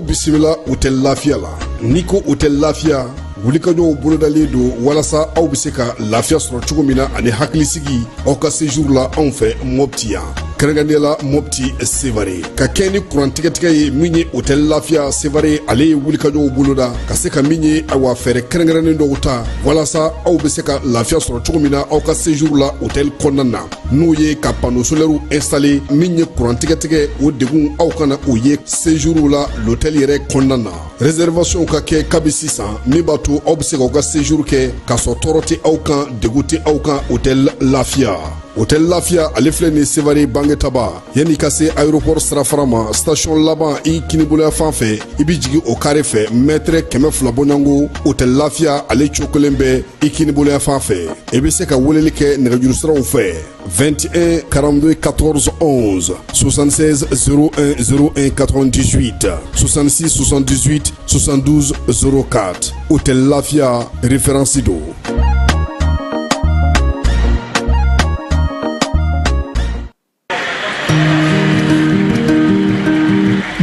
Bisimila Hôtel Lafia la. Niko Hôtel Lafia wulikajɔw bolodalen do walasa aw bɛ se ka lafiya sɔrɔ cogo min na ani hakilisigi aw ka séjour la anw fɛ Mopti yan. Kɛrɛnkɛrɛnnenya la Mopti Sevare ka kɛ ni kurantigɛtigɛ ye min ye Hôtel Lafia Sevare ale ye wulikajɔw boloda ka se ka min ye awa fɛɛrɛ kɛrɛnkɛrɛnnen dɔw ta walasa aw bɛ se ka lafiya sɔrɔ cogo min na aw ka séjour la hôtel kɔnɔna na n'o ye ka panneau solaire installer min ye kurantigɛtigɛ o degun aw kana o ye séjour la l'hôtel yɛrɛ kɔnɔna na. Réservation ka kɛ kabi sisan min b'a to aw bɛ se k'aw ka séjour kɛ k'a sɔrɔ tɔɔrɔ tɛ aw kan degun tɛ aw kan Hôtel Lafia. Hôtel Lafia ale filɛ nin Sevare Bangetaba yanni ka se aéroport sirafara ma station laban i kiniboloya fan fɛ i bi jigin o carré fɛ mètre 200 bɔɲango Hôtel Lafia ale cokolen bɛ i kiniboloya fan fɛ i bɛ se ka weleli kɛ nɛgɛjuru siraw fɛ 21 42 14 11 76 01 01 98 66 78 72 04 Hôtel Lafia référence do.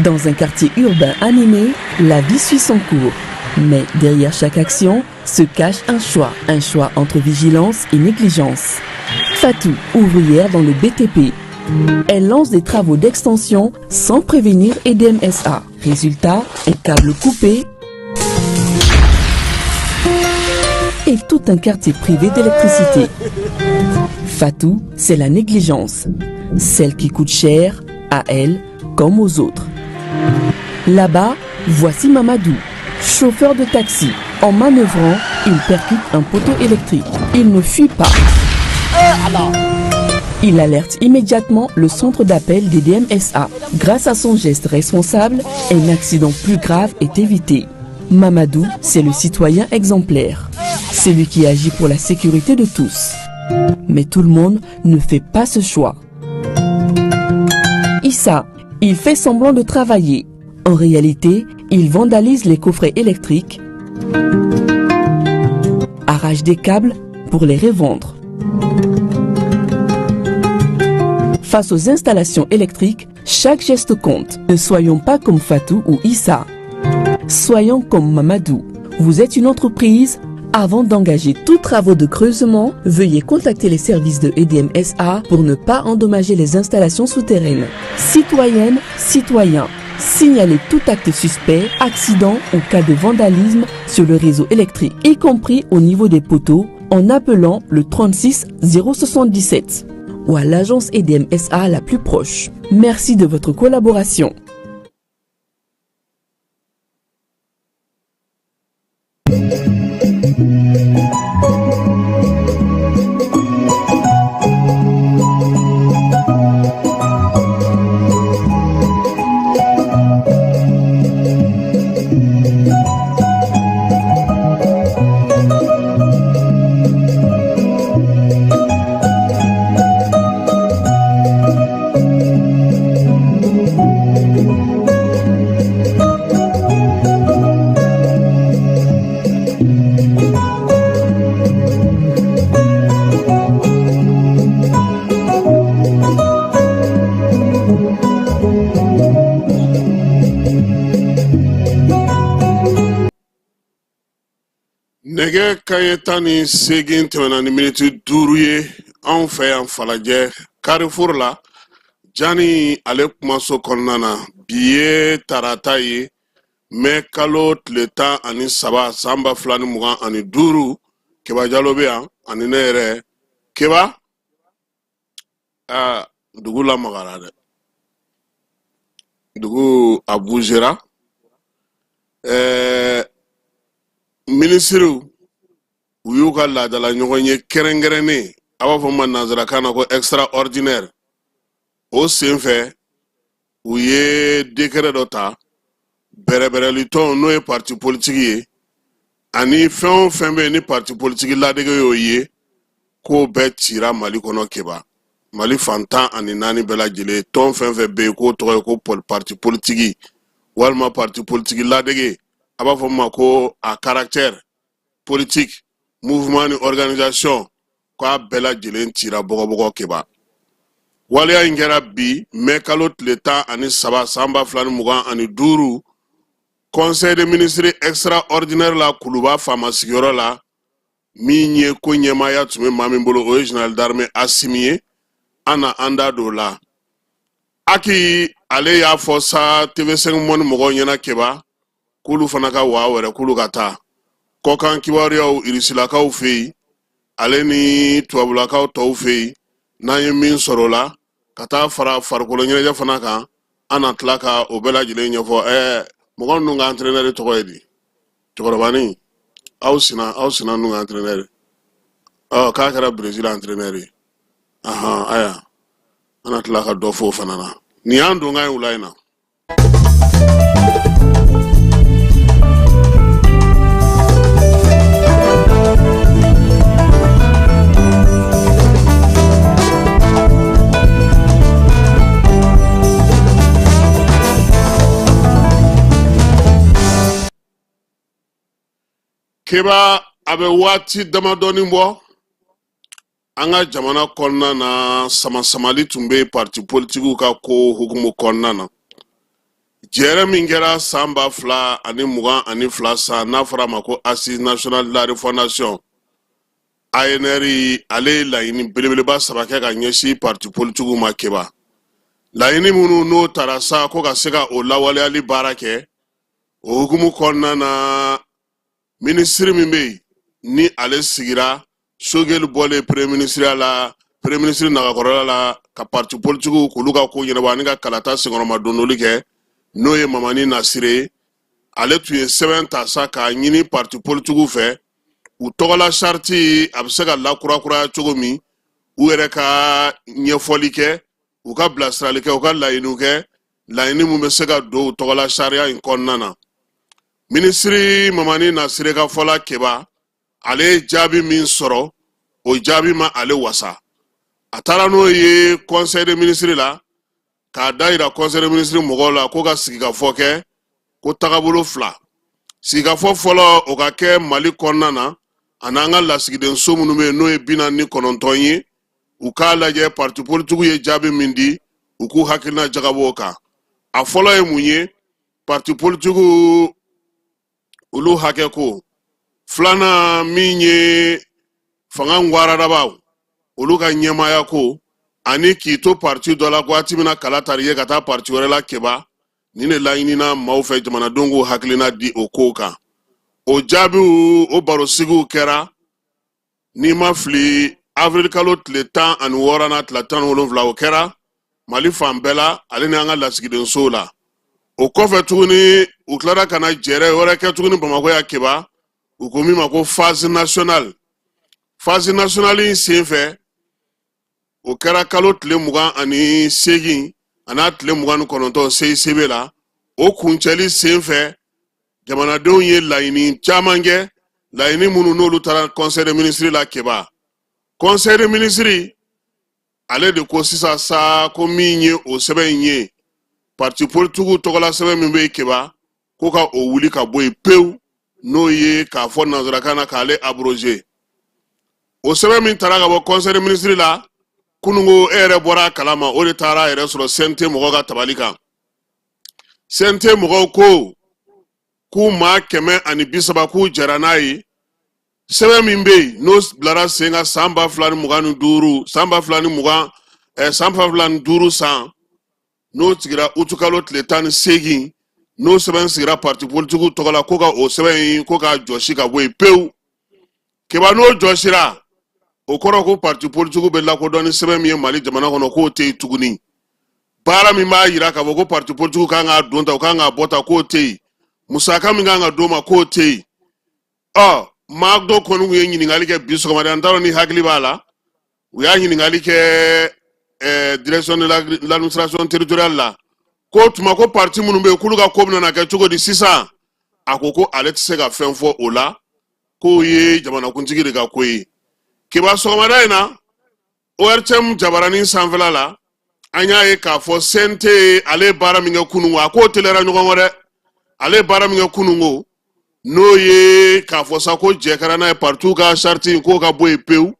Dans un quartier urbain animé, la vie suit son cours. Mais derrière chaque action se cache un choix entre vigilance et négligence. Fatou, ouvrière dans le BTP. Elle lance des travaux d'extension sans prévenir EDMSA. Résultat, un câble coupé et tout un quartier privé d'électricité. Fatou, c'est la négligence. Celle qui coûte cher à elle comme aux autres. Là-bas, voici Mamadou, chauffeur de taxi. En manœuvrant, il percute un poteau électrique. Il ne fuit pas. Il alerte immédiatement le centre d'appel des DMSA. Grâce à son geste responsable, un accident plus grave est évité. Mamadou, c'est le citoyen exemplaire. C'est lui qui agit pour la sécurité de tous. Mais tout le monde ne fait pas ce choix. Issa, il fait semblant de travailler. En réalité, il vandalise les coffrets électriques, arrache des câbles pour les revendre. Face aux installations électriques, chaque geste compte. Ne soyons pas comme Fatou ou Issa. Soyons comme Mamadou. Vous êtes une entreprise. Avant d'engager tous travaux de creusement, veuillez contacter les services de EDMSA pour ne pas endommager les installations souterraines. Citoyennes, citoyens, signalez tout acte suspect, accident ou cas de vandalisme sur le réseau électrique, y compris au niveau des poteaux, en appelant le 36 077 ou à l'agence EDMSA la plus proche. Merci de votre collaboration. Nɛgɛ kanɲɛ 18 tɛmɛna ni miniti 5 ye anw fɛ yan Falajɛ Carrefour la Jani ale kumaso kɔnɔna na bi ye tarata ye mai kalo tile 13 san 2025 Keba Jalo bɛ yan ani ne yɛrɛ Keba dugu la magara dɛ dugu a bougera ministre u y'u ka laadala ɲɔgɔn ye kɛrɛnkɛrɛnnen a b'a fɔ ma nanzarakan na ko extraordinaire o senfɛ u ye décret dɔ ta bɛrɛbɛrɛlitɔn n'o ye parti politique ye ani fɛn o fɛn bɛ yen ni parti politique ladege y'o ye k'o bɛɛ cira Mali kɔnɔ keba Mali fantan ani naani bɛɛ lajɛlen tɔn fɛn fɛn bɛ yen k'o tɔgɔ ye ko parti politique walima parti politique ladege a b'a fɔ ma ko a caractère politique mouvement ni organisation k'a bɛɛ lajɛlen cira bɔgɔbɔgɔ keba waleya in kɛra bi mai kalo tile 13 san 2025 conseil des ministres extraordinaire la kuluba faama sigiyɔrɔ la min ye ko ɲɛmaaya tun bɛ maa min bolo o ye général d'armée Assimi ye an na an da don o la Aki ale y'a fɔ sa TV5 Monde mɔgɔw ɲɛna keba k'olu fana ka waa wɛrɛ k'olu ka taa kɔkan kibaruyaw irisilakaw fɛ yen ale ni tubabulakaw tɔw fɛ yen n'an ye min sɔrɔ o la ka taa fara farikolo ɲɛnajɛ fana kan an na tila ka o bɛɛ lajɛlen ɲɛfɔ mɔgɔ ninnu ka entraîneur tɔgɔ ye di cɛkɔrɔbanin aw sina ninnu ka entraîneur k'a kɛra Brésil entraîneur ye aya an na tila ka dɔ fɔ o fana na nin y'an donkan ye wula in na keba a bɛ waati damadɔni bɔ an ka jamana kɔnɔna na sama-samali tun bɛ parti politiques ka ko hukumu kɔnɔna na jɛrɛ min kɛra san 2022 san n'a fɔra ma ko Assise nationale de la refondation ANR ale laɲini belebeleba saba kɛ ka ɲɛsin parti politiques ma keba laɲini minnu n'o taara sa ko ka se ka o lawaleyali baara kɛ o hukumu kɔnɔna na ministre min bɛ yen ni ale sigira Sogɛli bɔlen premier ministre la premier ministre nagakɔrɔla la ka parti politique k'olu ka ko ɲɛnabɔ ani ka kalata senkɔrɔma dondoli kɛ n'o ye Mamani Nasire ale tun ye sɛbɛn ta sa k'a ɲini parti politique fɛ u tɔgɔla charte a bɛ se ka lakurakuraya cogo min u yɛrɛ ka ɲɛfɔli kɛ u ka bilasirali kɛ u ka laɲiniw kɛ laɲini mun bɛ se ka don u tɔgɔla sariya in kɔnɔna na ministre Mamani Nasire ka fɔla keba ale ye jaabi min sɔrɔ o jaabi ma ale wasa a taara n'o ye conseil des ministres la k'a da yira conseil des ministres mɔgɔw la ko ka sigikafɔ kɛ ko tagabolo fila sigikafɔ fɔlɔ o ka kɛ Mali kɔnɔna na a n'an ka lasigiden so minnu bɛ yen n'o ye 49 ye u k'a lajɛ parti politique ye jaabi min di u k'u hakilina jagabɔ o kan a fɔlɔ ye mun ye parti politique olu hakɛ ko filanan min ye fanga ngwaradabaw olu ka ɲɛmaaya ko ani k'i to parti dɔ la waati min na kala tari ye ka taa parti wɛrɛ la keba nin de laɲinina maaw fɛ jamanadenw k'u hakilina di o kow kan o jaabiw o barosigiw kɛra n'i ma fili avril kalo tile 16 na tile 17 o kɛra Mali fan bɛɛ la ale ni an ka lasigiden sow la o kɔfɛ tuguni u tilara ka na jɛrɛ wɛrɛ kɛ tuguni Bamako ya keba u ko min ma ko phase nationale in senfɛ o kɛra kalo tile 28 a n'a tile 29 CICB la o kuncɛli senfɛ jamanadenw ye laɲini caman kɛ laɲini minnu n'olu taara conseil des ministres la keba conseil des ministres ale de ko sisan sa ko min ye o sɛbɛn in ye parti politique tɔgɔla sɛbɛn min bɛ keba ko ka o wuli ka bɔ yen pewu n'o ye k'a fɔ nanzarakan na k'ale abroger o sɛbɛn min taara ka bɔ conseil des ministres la kunungo e yɛrɛ bɔra a kalama o de taara a yɛrɛ sɔrɔ CNT mɔgɔw ka tabali kan CNT mɔgɔw ko k'u maa 130 k'u jɛra n'a ye sɛbɛn min bɛ yen n'o bilara sen kan san 2025 san n'o sigira utukalo tile 18 n'o sɛbɛn sigira parti politique tɔgɔ la ko ka o sɛbɛn ko ka jɔsi ka bɔ yen pewu keba n'o jɔsira o kɔrɔ ko parti politique bɛ lakodɔn ni sɛbɛn min ye Mali jamana kɔnɔ k'o tɛ yen tuguni baara min b'a yira k'a fɔ ko parti politique kan k'a don ta u kan k'a bɔ ta k'o tɛ yen musaka min kan ka d'o ma k'o tɛ yen maa dɔ kɔni tun ye ɲininkali kɛ bi sɔgɔmada n t'a dɔn ni hakili b'a la u y'a ɲininkali kɛ direction de l'administration territoriale la ko tuma ko parti minnu bɛ yen k'olu ka ko bɛna kɛ cogo di sisan a ko ko ale tɛ se ka fɛn fɔ o la k'o ye jamanakuntigi de ka ko ye kiba sɔgɔmada in na ORTM jabaranin sanfɛla la an y'a ye k'a fɔ CNT ale ye baara min kɛ kununko a k'o telera ɲɔgɔn kɔ dɛ ale ye baara min kɛ kununko n'o ye k'a fɔ sa ko jɛkara n'a ye partout ka charte k'o ka bɔ yen pewu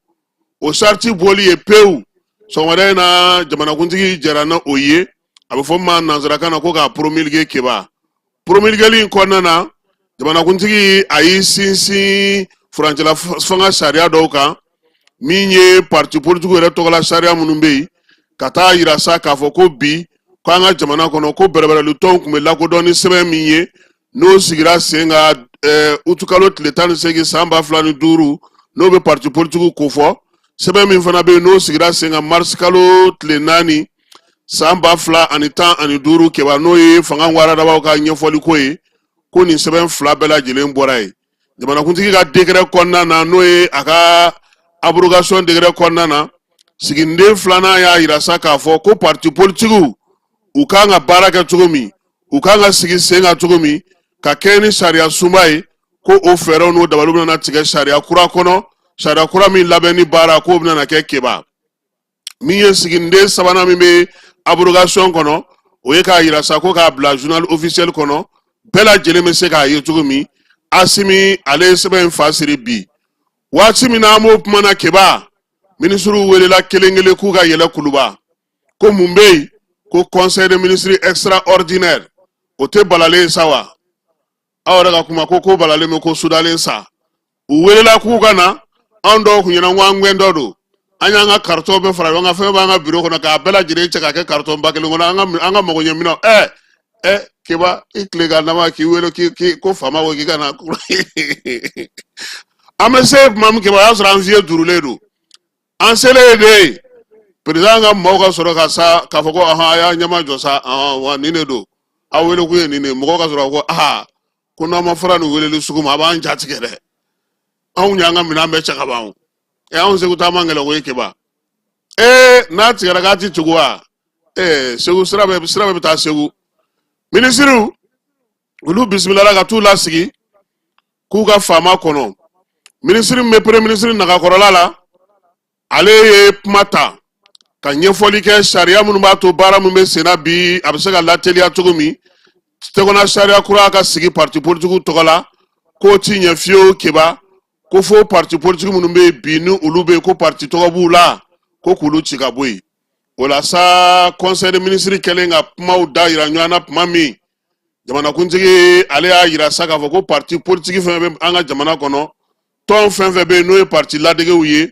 o charte bɔli ye pewu sɔgɔmada in na jamanakuntigi jɛra na o ye a bɛ fɔ min ma nanzarakan na ko k'a promulguer kiba promulgueli in kɔnɔna na jamanakuntigi a y'i sinsin furancɛla fanga sariya dɔw kan min ye parti politique yɛrɛ tɔgɔla sariya minnu bɛ yen ka taa yira sa k'a fɔ ko bi k'an ka jamana kɔnɔ ko bɛrɛbɛrɛli tɔnw tun bɛ lakodɔn ni sɛbɛn min ye n'o sigira sen kan utukalo tile 18 san 2005 n'o bɛ parti politique ko fɔ sɛbɛn min fana bɛ yen n'o sigira sen kan mars kalo tile 4 san 2015 kɛba n'o ye fanga waradabaw ka ɲɛfɔli ko ye ko nin sɛbɛn fila bɛɛ lajɛlen bɔra yen jamanakuntigi ka décret kɔnɔna na n'o ye a ka abrogation décret kɔnɔna na siginiden filanan y'a yira sa k'a fɔ ko parti politique u kan ka baara kɛ cogo min u kan ka sigi sen kan cogo min ka kɛ ni sariya sunba ye ko o fɛɛrɛw n'o dabaliw bɛna tigɛ sariya kura kɔnɔ sariya kura min labɛnni baara k'o bɛna kɛ keba min ye siginiden sabanan min bɛ abrogation kɔnɔ o ye k'a yira sa ko k'a bila journal officiel kɔnɔ bɛɛ lajɛlen bɛ se k'a ye cogo min Asimi ale ye sɛbɛn in fa siri bi waati min na an b'o kuma na keba ministres welela kelen-kelen k'u ka yɛlɛ kuluba ko mun bɛ yen ko conseil des ministres extraordinaire o tɛ balalen sa wa aw yɛrɛ ka kuma ko balalen bɛ ko sudalen sa u welela k'u ka na anw dɔw kun ɲɛna ko an gɛn dɔ don an y'an ka carton bɛɛ fara ɲɔgɔn kan fɛn b'an ka bureau kɔnɔ k'a bɛɛ lajɛlen cɛ k'a kɛ carton ba kelen kɔnɔ an ka mago ɲɛ minɛnw keba i tile ka nama k'i wele k'i ko faama ko k'i ka na an bɛ se tuma min keba o y'a sɔrɔ an fiye durulen don an selen de président ka maaw ka sɔrɔ ka sa k'a fɔ ko a y'a ɲɛma jɔ sa wa nin de don aw wele kun ye nin de mɔgɔw ka sɔrɔ ko ko n'an ma fara nin weleli sugu ma a b'an jatigɛ dɛ anw y'an ka minɛn bɛɛ cɛ ka ban anw segu taa man gɛlɛn o ye keba n'a tigɛra k'a ti tugu wa segu sira bɛɛ bɛ taa segu ministres olu bisimilala ka t'u lasigi k'u ka faama kɔnɔ ministre min bɛ premier ministre Nagakɔrɔla la ale ye kuma ta ka ɲɛfɔli kɛ sariya minnu b'a to baara min bɛ sen na bi a bɛ se ka lateliya cogo min tɛgɛna sariya kura ka sigi parti politique tɔgɔ la k'o ti ɲɛ fiyewu keba ko fo parti politique minnu bɛ yen bi ni olu bɛ yen ko parti tɔgɔ b'u la ko k'olu ci ka bɔ yen o la sa conseil des ministres kɛlen ka kumaw da yira ɲɔgɔn na tuma min jamanakuntigi ale y'a yira sa k'a fɔ ko parti politique fɛn bɛ an ka jamana kɔnɔ tɔn fɛn fɛn bɛ yen n'o ye parti ladegew ye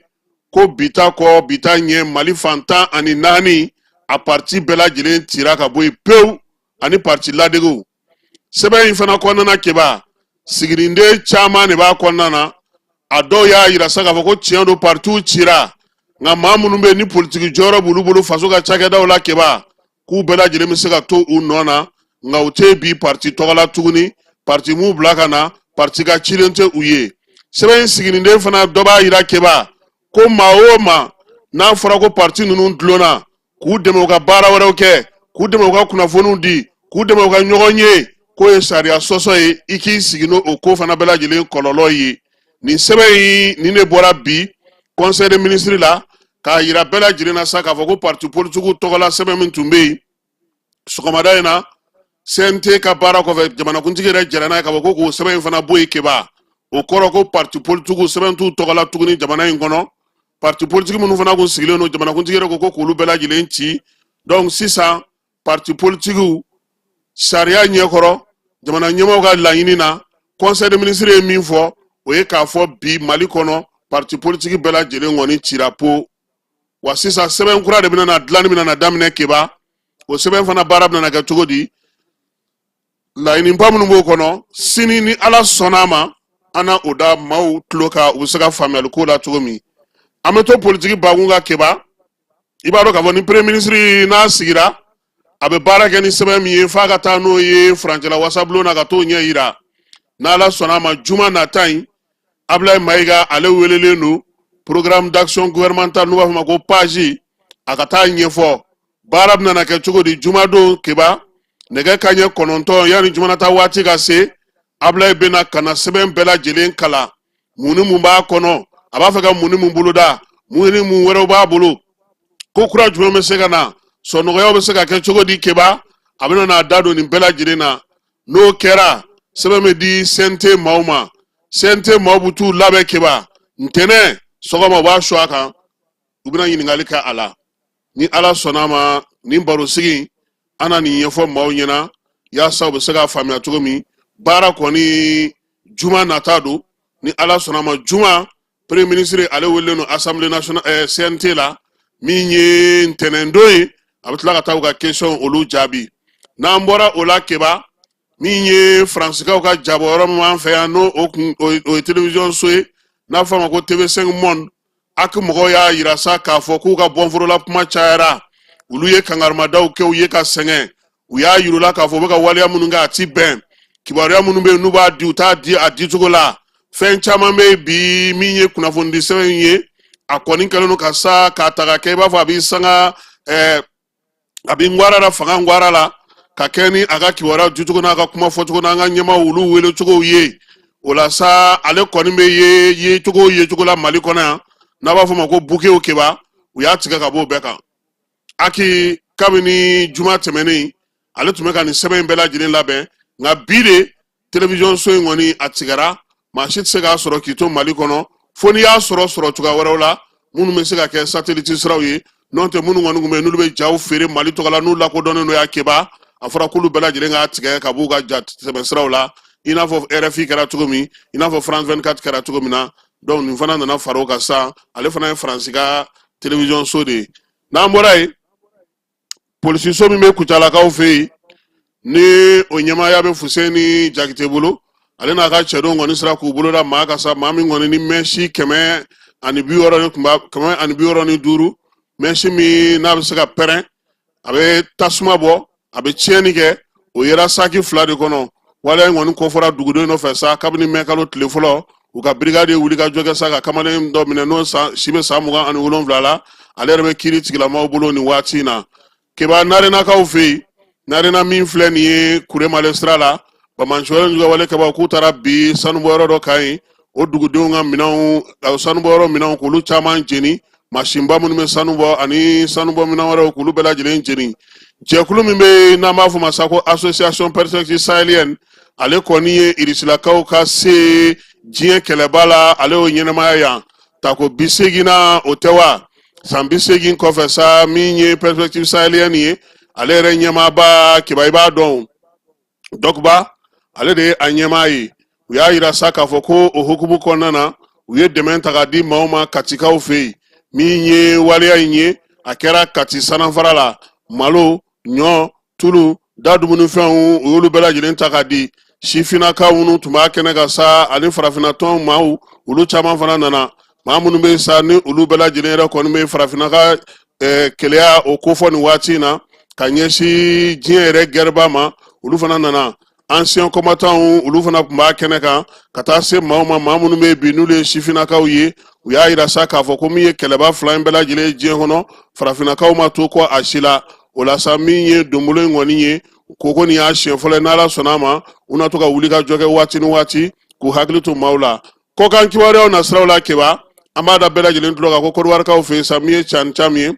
ko bita kɔ bita ɲɛ Mali fan 14 a parti bɛɛ lajɛlen cira ka bɔ yen pewu ani parti ladegew sɛbɛn in fana kɔnɔna keba sigirinden caman de b'a kɔnɔna na a dɔw y'a yira sa k'a fɔ ko tiɲɛ don partiw cira nka maa minnu bɛ yen ni politiki jɔyɔrɔ b'olu bolo faso ka cakɛdaw la keba k'u bɛɛ lajɛlen bɛ se ka to u nɔ na nka u tɛ bi parti tɔgɔ la tuguni parti m'u bila ka na parti ka cilen tɛ u ye sɛbɛn in sigirinden fana dɔ b'a yira keba ko maa o maa n'a fɔra ko parti ninnu dulonna k'u dɛmɛ u ka baara wɛrɛw kɛ k'u dɛmɛ u ka kunnafoniw di k'u dɛmɛ u ka ɲɔgɔn ye k'o ye sariya sɔsɔ ye i k'i sigi n'o ko fana bɛɛ lajɛlen kɔlɔlɔ ye nin sɛbɛn in nin de bɔra bi conseil des ministres la k'a yira bɛɛ lajɛlen na sa k'a fɔ ko parti politique tɔgɔla sɛbɛn min tun bɛ yen sɔgɔmada in na CNT ka baara kɔfɛ jamanakuntigi yɛrɛ jɛra n'a ye k'a fɔ ko k'o sɛbɛn in fana bɔ yen keba o kɔrɔ ko parti politique sɛbɛn t'u tɔgɔla tuguni jamana in kɔnɔ parti politique minnu fana kun sigilen don jamanakuntigi yɛrɛ ko k'olu bɛɛ lajɛlen ci donc sisan parti politique sariya ɲɛkɔrɔ jamana ɲɛmɔgɔw ka laɲini na conseil des ministres ye min fɔ o ye k'a fɔ bi Mali kɔnɔ parti politique bɛɛ lajɛlen kɔni cira po wa sisan sɛbɛn kura de bɛna dilanni bɛna daminɛ keba o sɛbɛn fana baara bɛna kɛ cogo di laɲiniba minnu b'o kɔnɔ sini ni Ala sɔnna a ma an na o da maaw tulo kan u bɛ se ka faamuyali ko la cogo min ameto politique bagunga keba ibaro ka ni premier ministre na sigira abe baraka ni sebe mi fa ka ta no ye franchela wasablo na ka to nya ira na la sona ma juma na tai Ablaye Maiga ale welele no programme d'action gouvernementale no ba ma ko page akata nyefo barab na ke chugo di juma do keba nege kanye kononto yani juma na ta wati ka se Ablaye bena kana sebe bela jelen kala muni mumba kono aba fa ga muni mumbuluda muni mu wero ba bulu ko kura juma me se kana so no yo be se ka ke chugo di keba abena na dado ni bela jelena no kera sebe me di sente mauma sente mabutu labe keba ntene sogoma ba shwa kan ubina yiningali ka ala ni ala sonama ni baro sigi ana ni yefo mawnyena ya sabu sega famia togomi bara ko ni juma natado ni ala sonama juma premier ministre ale weleno assemblée nationale CNT la mi nye ntenendoyi abitla ka taw ka question olu jabi na mbora ola keba mi nye francais ka jaboro man fe ano o télévision soe na fama ko TV5 monde ak mogo ya yirasa ka fo ku ka bonforo la kuma chaira ulu ye kangarma daw ke u ye ka senge u ya yirula ka fo be ka waliya mununga ati ben kibaru munumbe nuba di uta di adi tugola fen chama me bi mi nye kuna fondi sewenye akoni kalono ka sa ka taga ke ba fa bi sanga abi ngwara la fanga ngwara la ka keni aga kiwara jutugo na aga kuma fotugo na nga nyama ulu wele tugo ye ola sa ale koni me ye tugo la mali kona na ba fama ko buke o keba u ya tiga ka bo beka aki kabini juma temeni ale tumeka ni sebe mbela jinin labe nga bide television so ngoni atigara machine se ga soro kito mali kono foni ya soro tuga warawla munu me se ga ke satellite srawi nonte munu ngonu me nulube jaw fere mali to kala nu la ko dono no ya keba afara kulu bela jinin nga tiga ka buga jat sebe srawla ina fo RFI kara tugomi ina fo France 24 kara tugomi na donc nous venons na faroka sa ale fana France ka television so de na morai police so mi me kutala ka ofe ni onyama ya be fuseni jakite bulu ale na ka chedo ngoni sra ku bulu da ma ka sa mami ngoni ni meshi keme ani bioro ni kumba keme ani bioro ni duru meshi mi na be saka pere abe tasuma bo abe chieni ke o yera saki flade kono wala ngoni ko fora dugudo no fesa kabini me kalo telefolo uka brigade wuli ka joge saka kamane do mine no sa shibe samuga ani wolon vlala ale rebe kiri tigla ma bolo ni wati na keba nare na ka ofi nare na min fle ni kure malestrala ba manchore njuga wale kaba ku tarabi sanu boro do kai o dugudo nga minaw sanu boro minaw ko lu chama jeni mashimba mun me sanu bo ani sanu bo minaw ro ko lu bela jelen jeni je kulu mi be na mafu masako association perspective sahélienne ale koni irisila ka se jien kelebala ale o nyenema ya tako bisegina otewa sambisegin kofesa minye perspective sahélienne ale re nyema ba kibaiba don dokba ale de anyema yi uya ira saka foko o hukubu konana uye demen takadi mauma katika ofe minye wale ainye akera kati sanafara malo nyo tulu dadumunu fen uyulu bela jilen takadi shifina ka wunu tuma kene ga sa ani farafina ton mau ulu chama fana nana mamunu be sa ni ulu bela jilen ra ko ni be farafina ka kelea o kofo ni wati na kanyeshi jiere gerba ma ulu fana nana ancien combattant ulu fana kuma kene ka kata se mauma mamunu be binule shifina ka uye uya ira saka fo ko mi keleba flan bela jilen jien hono farafina ka ma to ko ashila ola sa minye dumulo ngoni koko ni ya shenfole nala sonama una toka wulika joge wati ni wati ku haklitu maula ko kan kiware ona srawla keba amada bela jelen tuloka ko korwar ka ofe samie chan chamie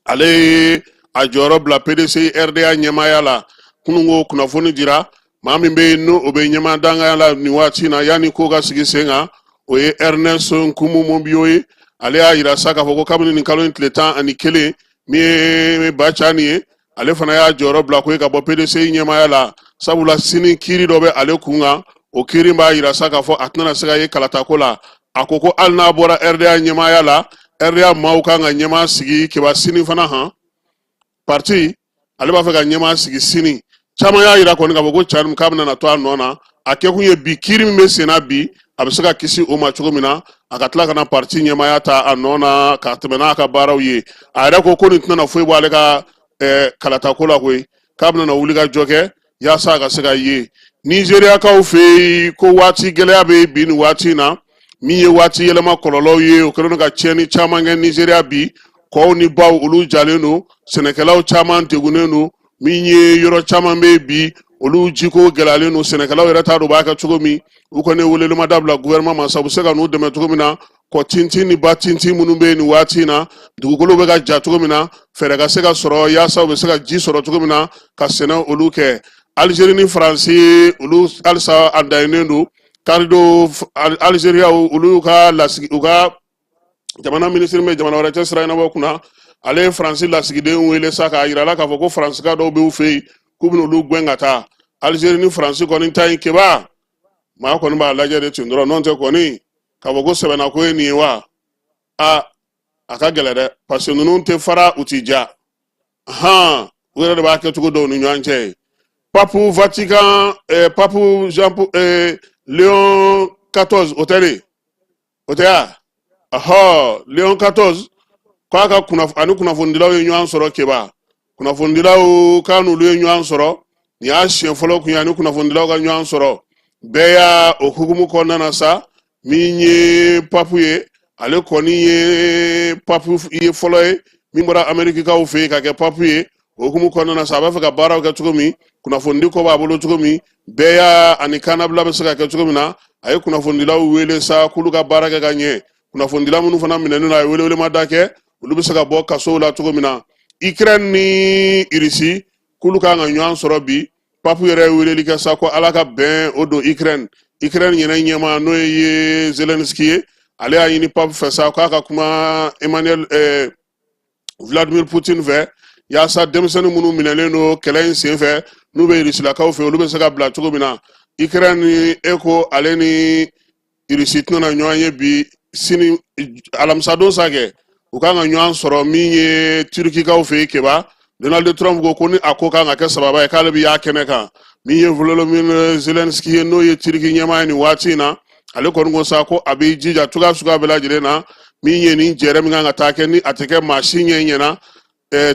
ale a jorob la PDC RDA nyema yala kunungo kuna foni dira mami be no obe nyema danga yala ni wati na yani ko ga sigi senga oye Ernest Nkumu Mombioye ale a ira saka foko kabini ni kalo intletan ani kele mi bachani ale fana ya joro bla ko ka bo PDC nyema yala sabula sini kiri dobe ale kunga o kiri mba ira saka fo atna saka ye kalata kola akoko alna bora RDA nyema yala RDA mauka nga nyema sigi ke ba sini fana ha parti ale ba faka nyema sigi sini chama ya ira ko nga bogo charm kabna na to anona ake kunye bi kiri me sena bi abisaka kisi o ma chogomina a ka tila kana parti ɲɛmaya ta a nɔ na ka tɛmɛ n'a ka baaraw ye a yɛrɛ ko nin tɛna foyi bɔ ale ka kalatako la koyi k'a bɛna wuli ka jɔ kɛ yaasa a ka se ka ye nizeriyakaw fɛ yen ko waati gɛlɛya bɛ bi nin waati in na min ye waati yɛlɛma kɔlɔlɔw ye o kɛlen don ka tiɲɛni caman kɛ nizeriya bi kɔw ni baw olu jalen don sɛnɛkɛlaw caman degunnen don min ye yɔrɔ caman bɛ bi olu jiko gɛlɛyalen don sɛnɛkɛlaw yɛrɛ t'a dɔn u b'a kɛ cogo min u kɔni weleli ma dabila gouvernement ma sabu se ka n'u dɛmɛ cogo min na kɔ tintin ni ba tintin minnu bɛ nin waati in na dugukolo bɛ ka ja cogo min na fɛɛrɛ ka se ka sɔrɔ yaasa u bɛ se ka ji sɔrɔ cogo min na ka sɛnɛ olu kɛ Algérie ni Faransi olu halisa a dayinnen don kari do Algéria olu ka lasigi u ka jamana minisiri bɛ jamana wɛrɛ cɛ sira ɲɛnabɔ kunna ale ye Faransi lasigiden wele sa k'a yira la k'a fɔ ko Faransika dɔw bɛ u fɛ yen k'u bɛna olu gɛn ka taa Algérie ni Faransi kɔni ta in keba maa kɔni b'a lajɛ de ten dɔrɔn n'o tɛ kɔni k'a fɔ ko sɛbɛnnako ye nin ye wa a ka gɛlɛ dɛ parce que ninnu tɛ fara u ti ja u yɛrɛ de b'a kɛ cogo dɔw ni ɲɔgɔn cɛ ye Pape Vatican Pape Léon 14 o tɛ de o tɛ ya Léon 14 k'a ka ani kunnafonidilaw ye ɲɔgɔn sɔrɔ keba kunnafonidilaw k'a n'olu ye ɲɔgɔn sɔrɔ nin y'a siɲɛ fɔlɔ kun ye ani kunnafonidilaw ka ɲɔgɔn sɔrɔ bɛɛ y'a o hukumu kɔnɔna na sa min ye papu ye ale kɔni ye papu ye fɔlɔ ye min bɔra Amerikikaw fɛ yen ka kɛ papu ye o hukumu kɔnɔna na sa a b'a fɛ ka baaraw kɛ cogo min kunnafonidi ko b'a bolo cogo min bɛɛ y'a ani kanabila bɛ se ka kɛ cogo min na a ye kunnafonidilaw wele sa k'olu ka baara kɛ ka ɲɛ kunnafonidila minnu fana minɛnen a ye welewelema kɛ olu bɛ se ka bɔ kasow la cogo min na Ukraine ni Russie k'olu kan ka ɲɔgɔn sɔrɔ bi papu yɛrɛ ye weleli kɛ sa ko ala ka bɛn o don Ukraine yɛrɛ ɲɛma n'o ye Zelensky ye ale y'a ɲini papu fɛ sa k'a ka kuma Vladimir Putin fɛ yaasa denmisɛnnin minnu minɛlen don kɛlɛ in senfɛ n'u bɛ Rusilakaw fɛ olu bɛ se ka bila cogo min na Ukraine ni eko ale ni Russie tɛna ɲɔgɔn ye bi sini alamisadon sa kɛ u kan ka ɲɔgɔn sɔrɔ min ye Turkikaw fɛ yen keba Donald Trump ko ni a ko kan ka kɛ sababa ye k'ale bɛ y'a kɛnɛ kan min ye Volodymyr Zelensky ye n'o ye Turki ɲɛmaa ye nin waati in na ale kɔni ko sa ko a bɛ jija cogoya suguya bɛɛ lajɛlen na min ye nin jɛrɛ min kan ka taa kɛ ni a tɛ kɛ maa si ɲɛ ɲɛna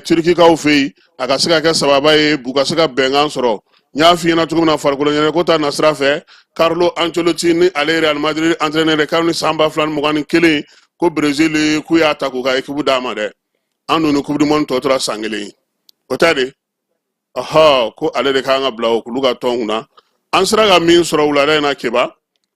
Turkikaw fɛ yen a ka se ka kɛ sababa ye u ka se ka bɛnkan sɔrɔ n y'a f'i ɲɛna cogo min na farikolo ɲɛnajɛ ta nasira fɛ Carlo Ancelotti ni ale Real Madrid entraîneur k'ale ni san 2021 ko Brésil k'u y'a ta k'u ka équipe d'a ma dɛ an dun ni coupe du monde tɔ tora san kelen o tɛ de ko ale de kan ka bila o k'olu ka tɔn kunna an sera ka min sɔrɔ wulada in na keba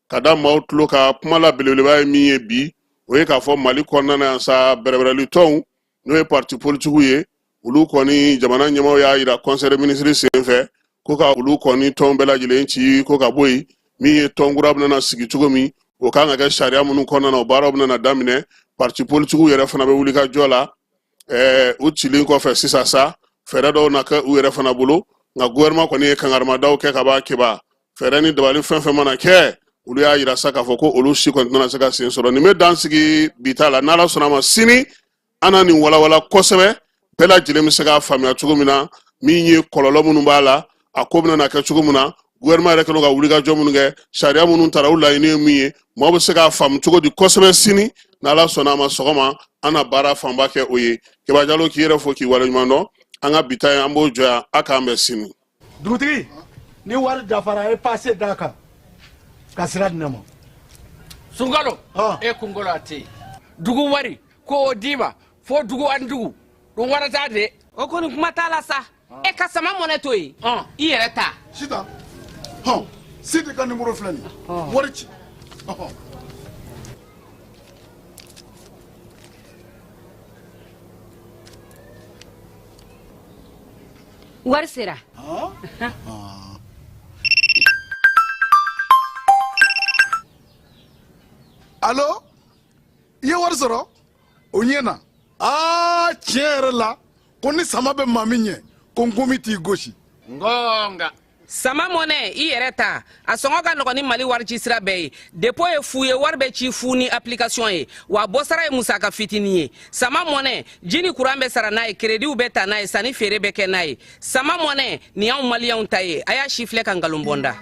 ka da maaw tulo ka kuma la belebeleba ye min ye bi o ye k'a fɔ Mali kɔnɔna na yan sa bɛrɛbɛrɛli tɔnw n'o ye parti politiques ye olu kɔni jamana ɲɛmaaw y'a yira conseil des ministres senfɛ ko ka olu kɔni tɔn bɛɛ lajɛlen ci ko ka bɔ yen min ye tɔn kura bɛna sigi cogo min o kan ka kɛ sariya minnu kɔnɔna na o baaraw bɛna daminɛ parti politiques yɛrɛ fana bɛ wuli ka jɔ la u cilen kɔfɛ sisan sa fɛɛrɛ dɔw na kɛ u yɛrɛ fana bolo nka gouvernement kɔni ye kangarimadaw kɛ ka b'a keba fɛɛrɛ ni dabali fɛn fɛn mana kɛ olu y'a yira sa k'a fɔ ko olu si kɔni tɛna se ka sen sɔrɔ nin bɛ dan sigi bi ta la n'ala sɔnna a ma sini an na nin walawala kosɛbɛ bɛɛ lajɛlen bɛ se k'a faamuya cogo min na min ye kɔlɔlɔ minnu b'a la a ko bɛna na kɛ cogo min na gouvernement yɛrɛ kɛlen ka wulikajɔ minnu kɛ sariya minnu taara u laɲini ye min ye maaw bɛ se k'a faamu cogo di kosɛbɛ sini n'ala sɔnna a ma sɔgɔma an na baara fanba kɛ o ye Keba Jalo k'i yɛrɛ fo k'i waleɲuman dɔn an ka bita ye an b'o jɔ yan a k'an bɛn sini. Dugutigi ni wari dafara a ye paase d'a kan ka sira di ne ma. Sunkalo e kunkolo a tɛ yen dugu wari ko o d'i ma fo dugu ani dugu dun wari t'a de. O kɔni kuma t'a la sa e ka sama mɔnɛ to yen i yɛrɛ ta. Sita Sidi ka numéro filɛ nin ye wari ci. Wari sera. Allo i ye wari sɔrɔ o ɲɛ na tiɲɛ yɛrɛ la ko ni sama bɛ maa min ɲɛ ko n komi t'i gosi. Ngonga. Sama mɔnɛ i yɛrɛ ta a sɔngɔ ka nɔgɔn ni Mali wari ci sira bɛɛ ye dépôt ye fu ye wari bɛ ci fu ni application ye wa bɔsara ye musaka fitinin ye sama mɔnɛ ji ni courant bɛ sara n'a ye crédit bɛ ta n'a ye sanni feere bɛ kɛ n'a ye sama mɔnɛ nin y'anw maliyɛnw ta ye a y'a si filɛ ka nkalon bɔ n da.